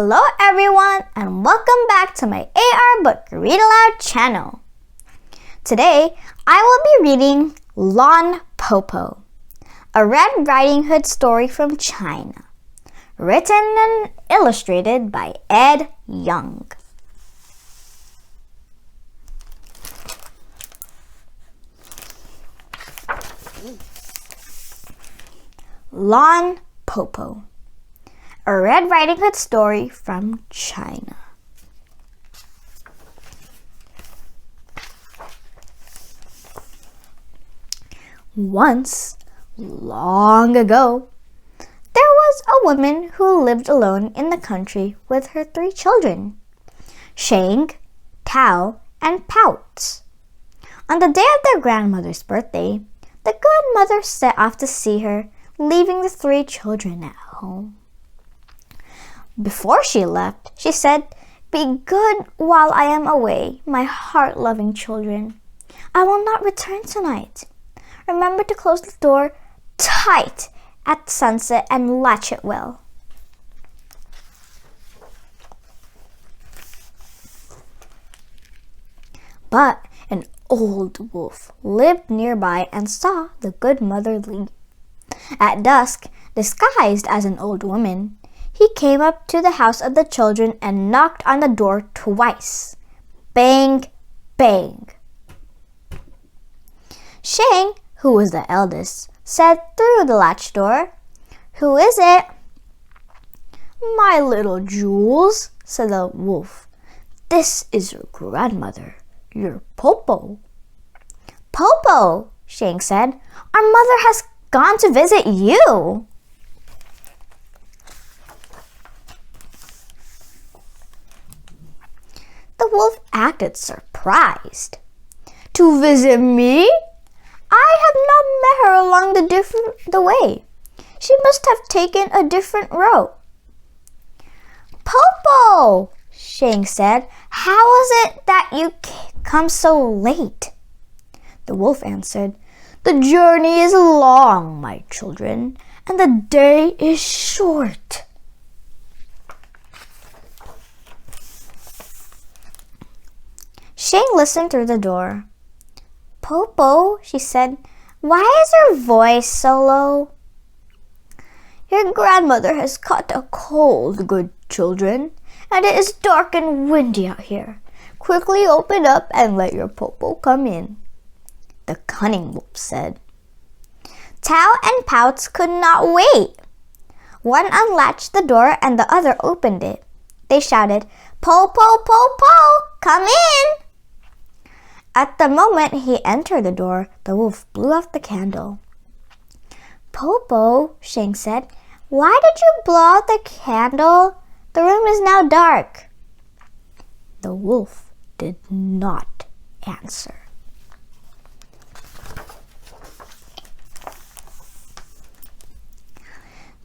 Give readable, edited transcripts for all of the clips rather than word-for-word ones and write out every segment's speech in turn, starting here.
Hello everyone and welcome back to my AR Book Read Aloud channel. Today I will be reading Lon Po Po, a Red Riding Hood story from China, written and illustrated by Ed Young. Lon Po Po, a Red Riding Hood story from China. Once, long ago, there was a woman who lived alone in the country with her 3 children, Shang, Tao, and Pouts. On the day of their grandmother's birthday, the good mother set off to see her, leaving the 3 children at home. Before she left, she said, "Be good while I am away, my heart-loving children. I will not return tonight. Remember to close the door tight at sunset and latch it well." But an old wolf lived nearby and saw the good mother leave. At dusk, disguised as an old woman, he came up to the house of the children and knocked on the door twice. Bang, bang. Shang, who was the eldest, said through the latch door, "Who is it?" "My little jewels," said the wolf. "This is your grandmother, your Po Po." "Po Po," Shang said, "our mother has gone to visit you." The wolf acted surprised. "To visit me? I have not met her along the way. She must have taken a different route." "Po Po," Shang said, "how is it that you come so late?" The wolf answered, "The journey is long, my children, and the day is short." Shang listened through the door. "Po Po," she said, "why is your voice so low?" "Your grandmother has caught a cold, good children, and it is dark and windy out here. Quickly open up and let your Po Po come in," the cunning wolf said. Tao and Pouts could not wait. One unlatched the door and the other opened it. They shouted, "Po Po, Po Po, come in!" At the moment he entered the door, the wolf blew out the candle. "Po Po," Shang said, "why did you blow out the candle? The room is now dark." The wolf did not answer.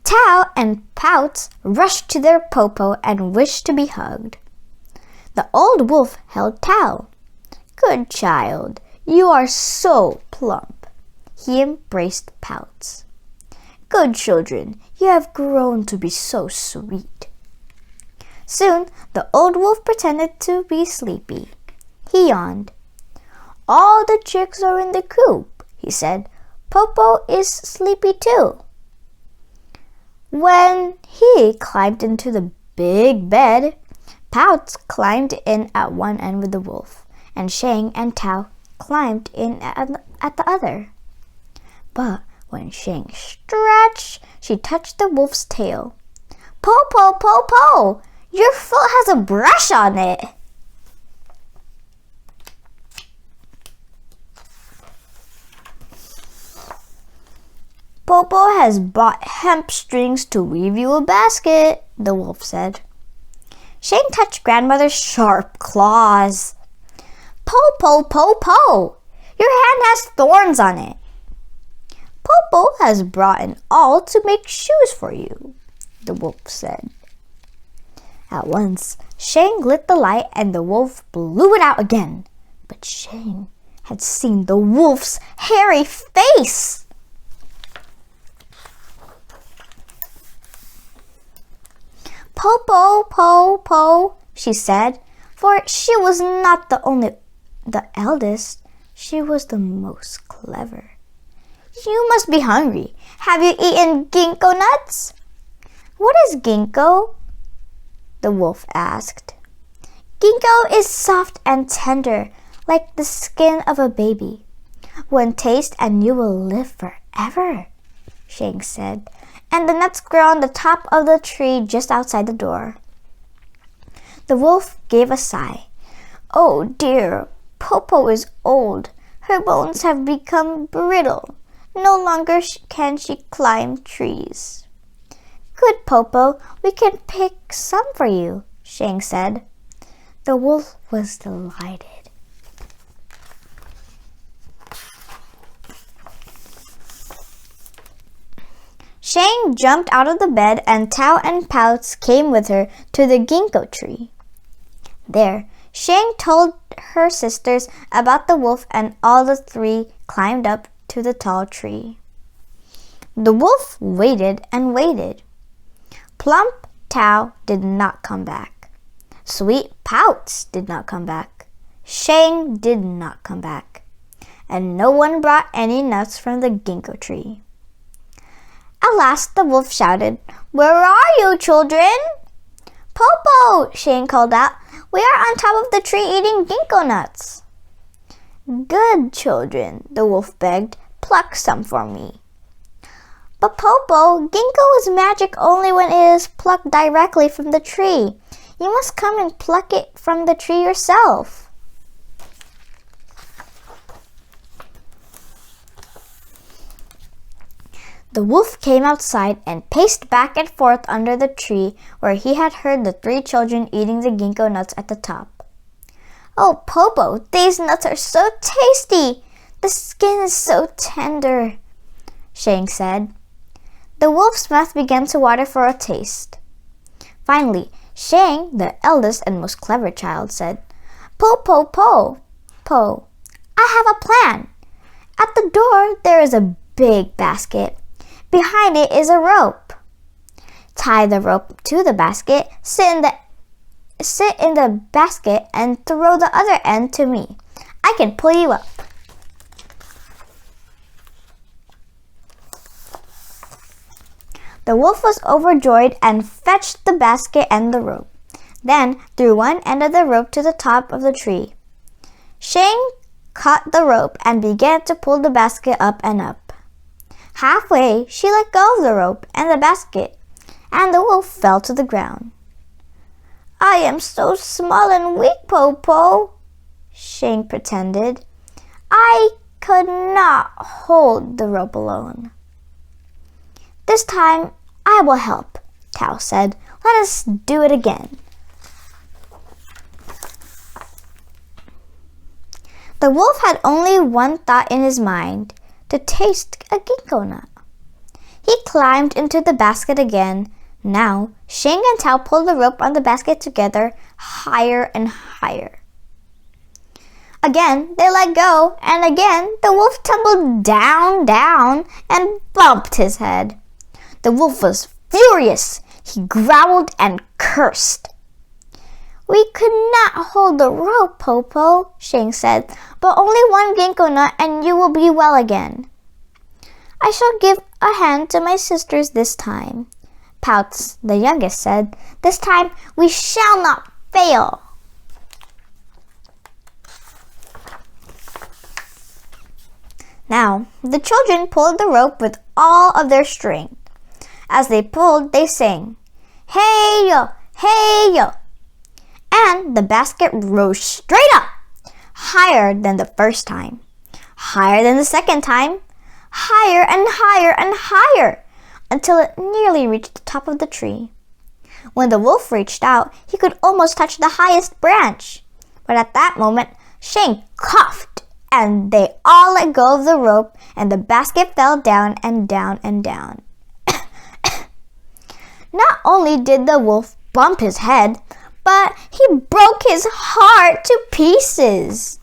Tao and Pouts rushed to their Po Po and wished to be hugged. The old wolf held Tao. "Good child, you are so plump." He embraced Pouts. "Good children, you have grown to be so sweet." Soon, the old wolf pretended to be sleepy. He yawned. "All the chicks are in the coop," he said. "Po Po is sleepy too." When he climbed into the big bed, Pouts climbed in at one end with the wolf, and Shang and Tao climbed in at the other. But when Shang stretched, she touched the wolf's tail. "Po Po, Po Po, your foot has a brush on it." "Po Po has bought hemp strings to weave you a basket," the wolf said. Shang touched grandmother's sharp claws. "Po Po, Po Po, your hand has thorns on it." "Po Po has brought an awl to make shoes for you," the wolf said. At once, Shang lit the light and the wolf blew it out again. But Shang had seen the wolf's hairy face. Po Po, Po Po, she said, for she was not the eldest, she was the most clever. You must be hungry. Have you eaten ginkgo nuts? What is ginkgo? The wolf asked. Ginkgo is soft and tender, like the skin of a baby. One taste and you will live forever, Shang said, and the nuts grow on the top of the tree just outside the door. The wolf gave a sigh. Oh dear, Po Po is old. Her bones have become brittle. No longer can she climb trees. Good Po Po, we can pick some for you, Shang said. The wolf was delighted. Shang jumped out of the bed and Tao and Pouts came with her to the ginkgo tree. There, Shang told her sisters about the wolf and all the three climbed up to the tall tree. The wolf waited and waited. Plump Tao did not come back. Sweet Pouts did not come back. Shang did not come back. And no one brought any nuts from the ginkgo tree. At last the wolf shouted, Where are you, children? Po Po, Shang called out. We are on top of the tree eating ginkgo nuts. Good children, the wolf begged. Pluck some for me. But Po Po, ginkgo is magic only when it is plucked directly from the tree. You must come and pluck it from the tree yourself. The wolf came outside and paced back and forth under the tree where he had heard the three children eating the ginkgo nuts at the top. Oh, Po Po, these nuts are so tasty. The skin is so tender, Shang said. The wolf's mouth began to water for a taste. Finally, Shang, the eldest and most clever child, said, Po Po Po, Po, I have a plan. At the door there is a big basket. Behind it is a rope. Tie the rope to the basket, sit in the basket and throw the other end to me. I can pull you up. The wolf was overjoyed and fetched the basket and the rope, then threw one end of the rope to the top of the tree. Shang caught the rope and began to pull the basket up and up. Halfway, she let go of the rope and the basket, and the wolf fell to the ground. I am so small and weak, Po Po, Shang pretended. I could not hold the rope alone. This time, I will help, Tao said. Let us do it again. The wolf had only one thought in his mind, to taste a ginkgo nut. He climbed into the basket again. Now, Shang and Tao pulled the rope on the basket together, higher and higher. Again, they let go, and again, the wolf tumbled down, and bumped his head. The wolf was furious. He growled and cursed. We could not hold the rope, Po Po, Shang said, but only one ginkgo nut and you will be well again. I shall give a hand to my sisters this time, Pouts, the youngest, said. This time we shall not fail. Now, the children pulled the rope with all of their strength. As they pulled, they sang, Hey-yo, hey-yo. And the basket rose straight up, higher than the first time, higher than the second time, higher and higher and higher, until it nearly reached the top of the tree. When the wolf reached out, he could almost touch the highest branch. But at that moment, Shang coughed, and they all let go of the rope, and the basket fell down and down and down. Not only did the wolf bump his head, but he broke his heart to pieces.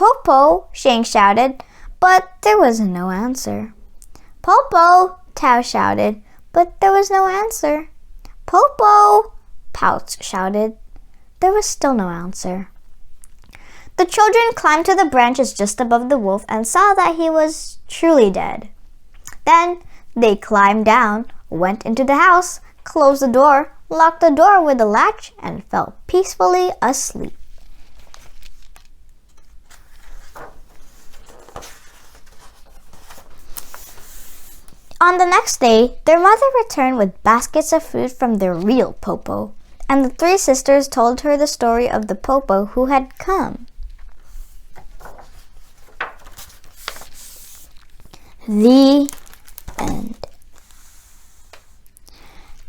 Po Po, Shane shouted, but there was no answer. Po Po, Tao shouted, but there was no answer. Po Po, Pouts shouted. There was still no answer. The children climbed to the branches just above the wolf and saw that he was truly dead. Then they climbed down, went into the house, closed the door, locked the door with a latch, and fell peacefully asleep. On the next day, their mother returned with baskets of food from their real Po Po, and the three sisters told her the story of the Po Po who had come. The end.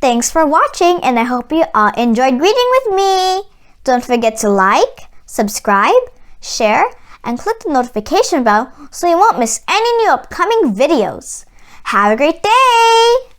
Thanks for watching, and I hope you all enjoyed reading with me. Don't forget to like, subscribe, share, and click the notification bell so you won't miss any new upcoming videos. Have a great day!